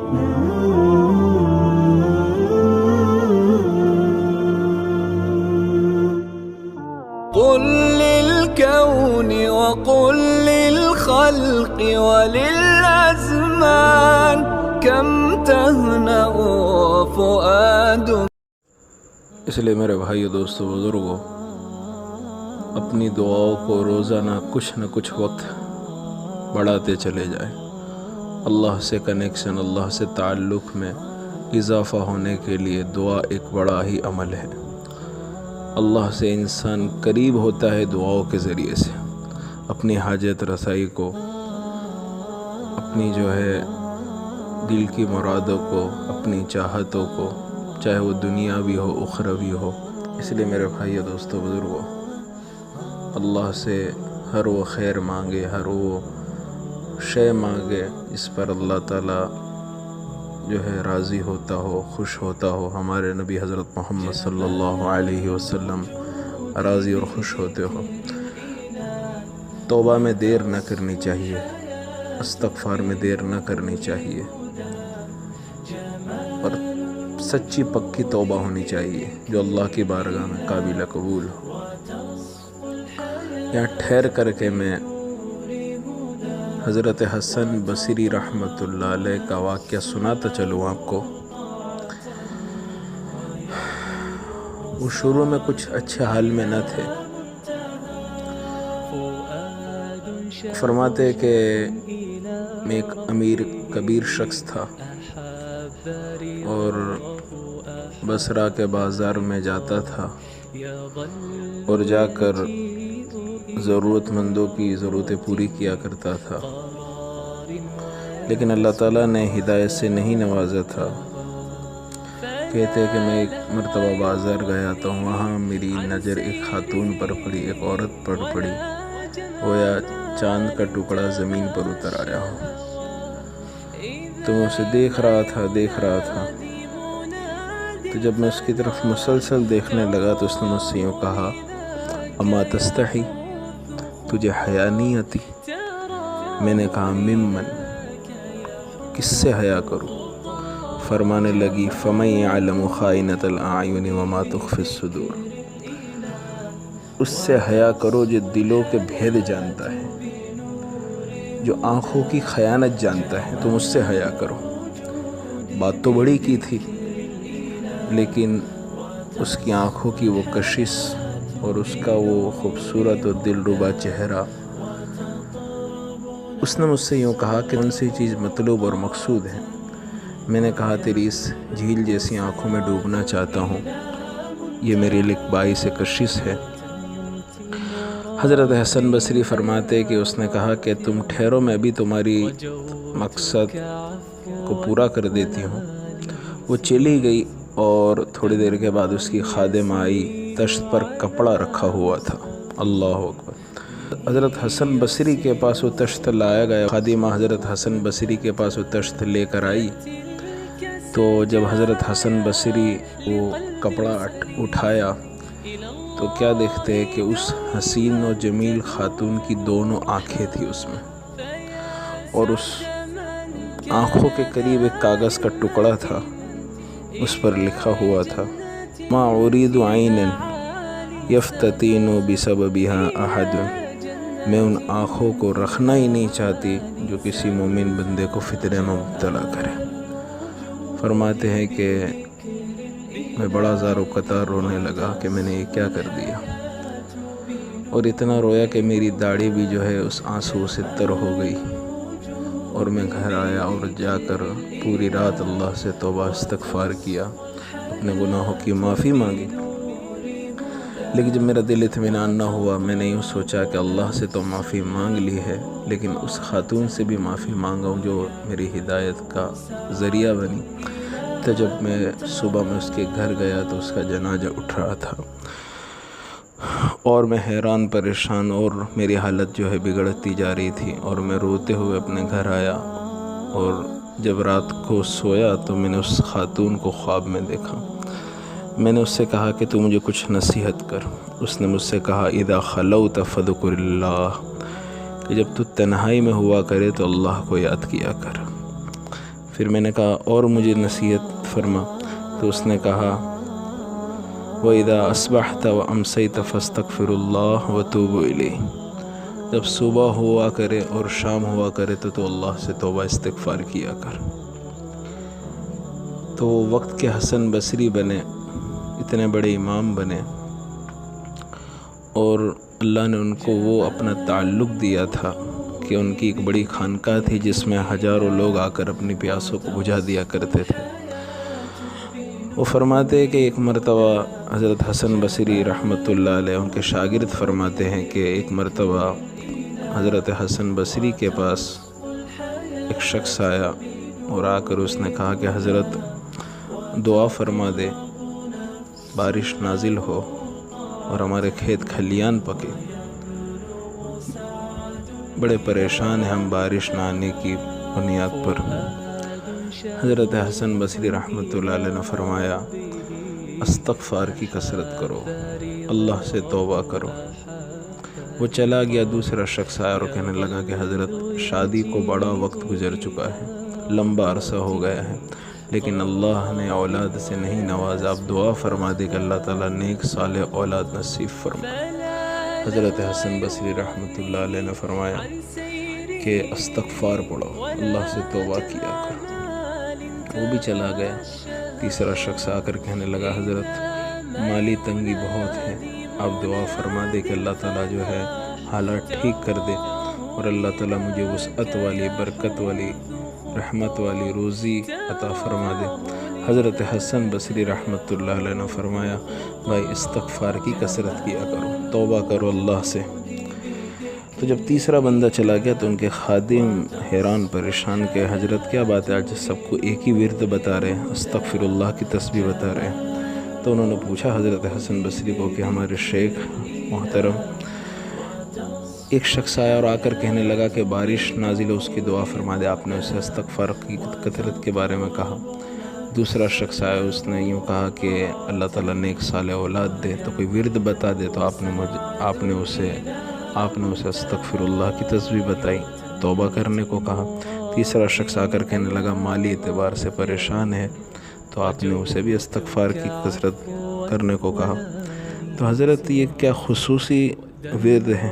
قل للكون وقل للخلق وللأزمان كم تهنأ فؤاد. اس لیے میرے بھائیو، دوستو، بزرگوں، اپنی دعاؤں کو روزانہ کچھ نہ کچھ وقت بڑھاتے چلے جائیں. اللہ سے کنیکشن، اللہ سے تعلق میں اضافہ ہونے کے لیے دعا ایک بڑا ہی عمل ہے. اللہ سے انسان قریب ہوتا ہے دعاؤں کے ذریعے سے. اپنی حاجت رسائی کو، اپنی جو ہے دل کی مرادوں کو، اپنی چاہتوں کو، چاہے وہ دنیاوی ہو اخروی ہو. اس لیے میرے بھائیو، دوستو، بزرگوں، اللہ سے ہر وہ خیر مانگے، ہر وہ شے مانگے اس پر اللہ تعالیٰ جو ہے راضی ہوتا ہو، خوش ہوتا ہو. ہمارے نبی حضرت محمد صلی اللہ علیہ وسلم راضی اور خوش ہوتے ہو. توبہ میں دیر نہ کرنی چاہیے، استغفار میں دیر نہ کرنی چاہیے، اور سچی پکی توبہ ہونی چاہیے جو اللہ کی بارگاہ میں قابل قبول ہو. یہاں ٹھہر کر کے میں حضرت حسن بصری رحمۃ اللہ علیہ کا واقعہ سناتا چلوں آپ کو. وہ شروع میں کچھ اچھے حال میں نہ تھے. فرماتے کہ میں ایک امیر کبیر شخص تھا اور بصرہ کے بازار میں جاتا تھا اور جا کر ضرورت مندوں کی ضرورتیں پوری کیا کرتا تھا. لیکن اللہ تعالیٰ نے ہدایت سے نہیں نوازا تھا. کہتے کہ میں ایک مرتبہ بازار گیا تو وہاں میری نظر ایک خاتون پر پڑی، ایک عورت پر پڑی، گویا چاند کا ٹکڑا زمین پر اتر آیا ہو. تو میں اسے دیکھ رہا تھا. تو جب میں اس کی طرف مسلسل دیکھنے لگا تو اس نے مجھ سے یوں کہا، اما تستحی، تجھے حیا نہیں آتی؟ میں نے کہا ممن، کس سے حیا کروں؟ فرمانے لگی فمن یعلم خائنۃ الاعین وما تخفی الصدور، اس سے حیا کرو جو دلوں کے بھید جانتا ہے، جو آنکھوں کی خیانت جانتا ہے. تم اس سے حیا کرو. بات تو بڑی کی تھی، لیکن اس کی آنکھوں کی وہ کشش اور اس کا وہ خوبصورت اور دلربا چہرہ. اس نے مجھ سے یوں کہا کہ کون سی چیز مطلوب اور مقصود ہے؟ میں نے کہا تیری اس جھیل جیسی آنکھوں میں ڈوبنا چاہتا ہوں، یہ میرے لیے باعث کشش ہے. حضرت حسن بصری فرماتے کہ اس نے کہا کہ تم ٹھہرو، میں ابھی تمہاری مقصد کو پورا کر دیتی ہوں. وہ چلی گئی اور تھوڑی دیر کے بعد اس کی خادم آئی. تشت پر کپڑا رکھا ہوا تھا. اللہ اکبر. حضرت حسن بصری کے پاس وہ تشت لایا گیا. خادمہ حضرت حسن بصری کے پاس وہ تشت لے کر آئی. تو جب حضرت حسن بصری وہ کپڑا اٹھایا تو کیا دیکھتے ہیں کہ اس حسین و جمیل خاتون کی دونوں آنکھیں تھیں اس میں، اور اس آنکھوں کے قریب ایک کاغذ کا ٹکڑا تھا. اس پر لکھا ہوا تھا ما ارید عین یفتتین بسببها احد، میں ان آنکھوں کو رکھنا ہی نہیں چاہتی جو کسی مومن بندے کو فتنے میں مبتلا کرے. فرماتے ہیں کہ میں بڑا زار و قطار رونے لگا کہ میں نے یہ کیا کر دیا، اور اتنا رویا کہ میری داڑھی بھی جو ہے اس آنسو سے تر ہو گئی. اور میں گھر آیا اور جا کر پوری رات اللہ سے توبہ استغفار کیا، اپنے گناہوں کی معافی مانگی. لیکن جب میرا دل اطمینان نہ ہوا، میں نے یوں سوچا کہ اللہ سے تو معافی مانگ لی ہے، لیکن اس خاتون سے بھی معافی مانگا ہوں جو میری ہدایت کا ذریعہ بنی. تو جب میں صبح میں اس کے گھر گیا تو اس کا جنازہ اٹھ رہا تھا، اور میں حیران پریشان، اور میری حالت جو ہے بگڑتی جا رہی تھی، اور میں روتے ہوئے اپنے گھر آیا. اور جب رات کو سویا تو میں نے اس خاتون کو خواب میں دیکھا. میں نے اس سے کہا کہ تو مجھے کچھ نصیحت کر. اس نے مجھ سے کہا اذا خلوت فذکر اللہ، کہ جب تو تنہائی میں ہوا کرے تو اللہ کو یاد کیا کر. پھر میں نے کہا اور مجھے نصیحت فرما، تو اس نے کہا وَإِذَا أَصْبَحْتَ وَأَمْسَيْتَ فَاسْتَغْفِرُ اللَّهَ وَتُوبُوا إِلَيْهِ، جب صبح ہوا کرے اور شام ہوا کرے تو اللہ سے توبہ استغفار کیا کر۔ تو وہ وقت کے حسن بصری بنے، اتنے بڑے امام بنے، اور اللہ نے ان کو وہ اپنا تعلق دیا تھا کہ ان کی ایک بڑی خانقاہ تھی جس میں ہزاروں لوگ آ کر اپنی پیاسوں کو بجھا دیا کرتے تھے۔ وہ فرماتے ہیں کہ ایک مرتبہ حضرت حسن بصری رحمۃ اللہ علیہ، ان کے شاگرد فرماتے ہیں کہ ایک مرتبہ حضرت حسن بصری کے پاس ایک شخص آیا اور آ کر اس نے کہا کہ حضرت دعا فرما دے، بارش نازل ہو اور ہمارے کھیت کھلیان پکے، بڑے پریشان ہیں ہم بارش نہ آنے کی بنیاد پر۔ حضرت حسن بصری رحمۃ اللہ علیہ نے فرمایا استغفار کی کثرت کرو، اللہ سے توبہ کرو۔ وہ چلا گیا، دوسرا شخص آیا اور کہنے لگا کہ حضرت شادی کو بڑا وقت گزر چکا ہے، لمبا عرصہ ہو گیا ہے، لیکن اللہ نے اولاد سے نہیں نوازا، آپ دعا فرما دے کہ اللہ تعالیٰ نیک صالح اولاد نصیب فرمائے۔ حضرت حسن بصری رحمۃ اللہ علیہ نے فرمایا کہ استغفار پڑھو، اللہ سے توبہ کیا کرو۔ وہ بھی چلا گیا، تیسرا شخص آ کر کہنے لگا حضرت مالی تنگی بہت ہے، آپ دعا فرما دے کہ اللہ تعالیٰ جو ہے حالات ٹھیک کر دے اور اللہ تعالیٰ مجھے وسعت والی، برکت والی، رحمت والی روزی عطا فرما دے۔ حضرت حسن بصری رحمۃ اللہ علیہ نے فرمایا بھائی استغفار کی کثرت کیا کرو، توبہ کرو اللہ سے۔ تو جب تیسرا بندہ چلا گیا تو ان کے خادم حیران پریشان کہ حضرت کیا بات ہے، آج سب کو ایک ہی ورد بتا رہے ہیں، استغفر اللہ کی تسبیح بتا رہے ہیں۔ تو انہوں نے پوچھا حضرت حسن بصری کو کہ ہمارے شیخ محترم، ایک شخص آیا اور آ کر کہنے لگا کہ بارش نازل ہو، اس کی دعا فرما دے، آپ نے اسے استغفار کی کثرت کے بارے میں کہا۔ دوسرا شخص آیا، اس نے یوں کہا کہ اللہ تعالیٰ نیک صالح اولاد دے، تو کوئی ورد بتا دے، تو آپ نے اسے استغفر اللہ کی تسبیح بتائی، توبہ کرنے کو کہا۔ تیسرا شخص آ کر کہنے لگا مالی اعتبار سے پریشان ہے، تو آپ نے اسے بھی استغفار کی کثرت کرنے کو کہا۔ تو حضرت یہ کیا خصوصی ورد ہے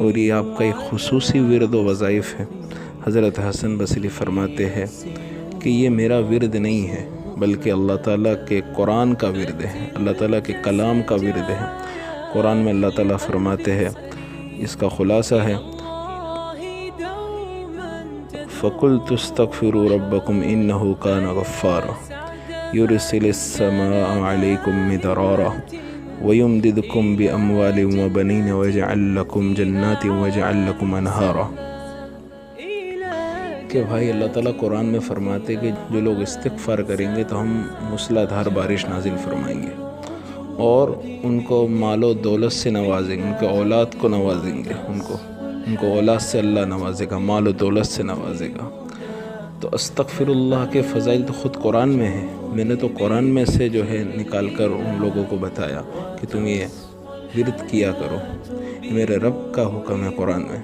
اور یہ آپ کا ایک خصوصی ورد و وظائف ہے۔ حضرت حسن بصری فرماتے ہیں کہ یہ میرا ورد نہیں ہے بلکہ اللہ تعالیٰ کے قرآن کا ورد ہے، اللہ تعالیٰ کے کلام کا ورد ہے۔ قرآن میں اللہ تعالیٰ فرماتے ہیں، اس کا خلاصہ ہے فَقُلْتُ اسْتَغْفِرُوا رَبَّكُمْ إِنَّهُ كَانَ غَفَّارًا يُرْسِلِ السَّمَاءَ عَلَيْكُمْ مِدْرَارًا وَيُمْدِدْكُمْ بِأَمْوَالٍ وَبَنِينَ وَيَجْعَلْ لَكُمْ جَنَّاتٍ وَيَجْعَلْ لَكُمْ أَنْهَارًا۔ کہ بھائی اللہ تعالیٰ قرآن میں فرماتے کہ جو لوگ استغفار کریں گے تو ہم موسلا دھار بارش نازل فرمائیں گے اور ان کو مال و دولت سے نوازیں گے، ان کے اولاد کو نوازیں گے، ان کو اولاد سے اللہ نوازے گا، مال و دولت سے نوازے گا۔ تو استغفر اللہ کے فضائل تو خود قرآن میں ہیں، میں نے تو قرآن میں سے جو ہے نکال کر ان لوگوں کو بتایا کہ تم یہ ورد کیا کرو، میرے رب کا حکم ہے قرآن میں۔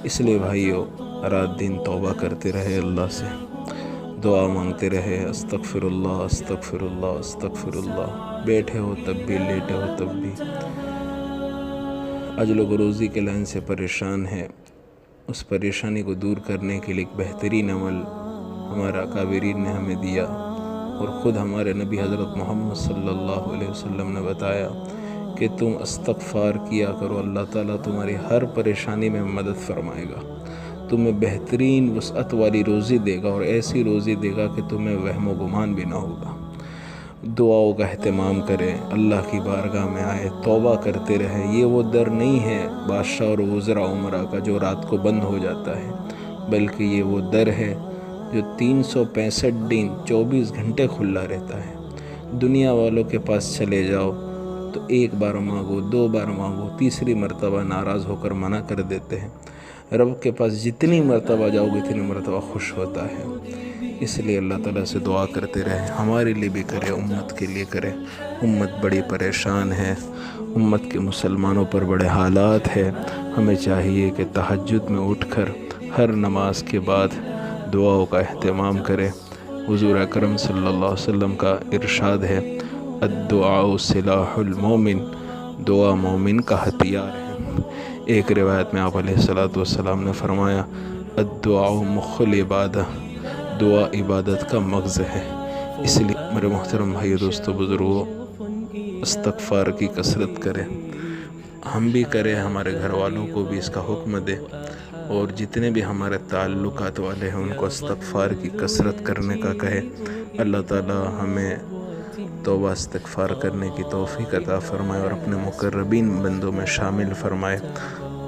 اس لیے بھائیو رات دن توبہ کرتے رہے، اللہ سے دعا مانگتے رہے، استغفر اللہ استغفر اللہ استغفر اللہ، بیٹھے ہو تب بھی، لیٹے ہو تب بھی۔ آج لوگ روزی کے لائن سے پریشان ہیں، اس پریشانی کو دور کرنے کے لیے ایک بہترین عمل ہمارا اکابرین نے ہمیں دیا اور خود ہمارے نبی حضرت محمد صلی اللہ علیہ وسلم نے بتایا کہ تم استغفار کیا کرو، اللہ تعالیٰ تمہاری ہر پریشانی میں مدد فرمائے گا، تمہیں بہترین وسعت والی روزی دے گا اور ایسی روزی دے گا کہ تمہیں وہم و گمان بھی نہ ہوگا۔ دعاؤں کا اہتمام کریں، اللہ کی بارگاہ میں آئے، توبہ کرتے رہے۔ یہ وہ در نہیں ہے بادشاہ اور وزراء عمرہ کا جو رات کو بند ہو جاتا ہے، بلکہ یہ وہ در ہے جو 365 دن 24 گھنٹے کھلا رہتا ہے۔ دنیا والوں کے پاس چلے جاؤ تو ایک بار مانگو، دو بار مانگو، تیسری مرتبہ ناراض ہو کر منع کر دیتے ہیں۔ رب کے پاس جتنی مرتبہ جاؤ گے اتنی مرتبہ خوش ہوتا ہے۔ اس لیے اللہ تعالیٰ سے دعا کرتے رہے، ہمارے لیے بھی کرے، امت کے لیے کرے۔ امت بڑی پریشان ہے، امت کے مسلمانوں پر بڑے حالات ہے۔ ہمیں چاہیے کہ تہجد میں اٹھ کر ہر نماز کے بعد دعاؤں کا اہتمام کرے۔ حضور اکرم صلی اللہ علیہ وسلم کا ارشاد ہے الدعاء سلاح المومن، دعا مومن کا ہتھیار ہے۔ ایک روایت میں آپ علیہ السلام نے فرمایا الدعاء مخ العبادہ، دعا عبادت کا مغز ہے۔ اس لیے میرے محترم بھائی دوستو بزرگوں، استغفار کی کثرت کریں، ہم بھی کریں، ہمارے گھر والوں کو بھی اس کا حکم دے، اور جتنے بھی ہمارے تعلقات والے ہیں ان کو استغفار کی کثرت کرنے کا کہے۔ اللہ تعالی ہمیں توبہ استغفار کرنے کی توفیق عطا فرمائے اور اپنے مقربین بندوں میں شامل فرمائے۔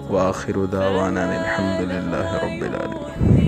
وآخر دعوانا الحمد للہ رب العالمین۔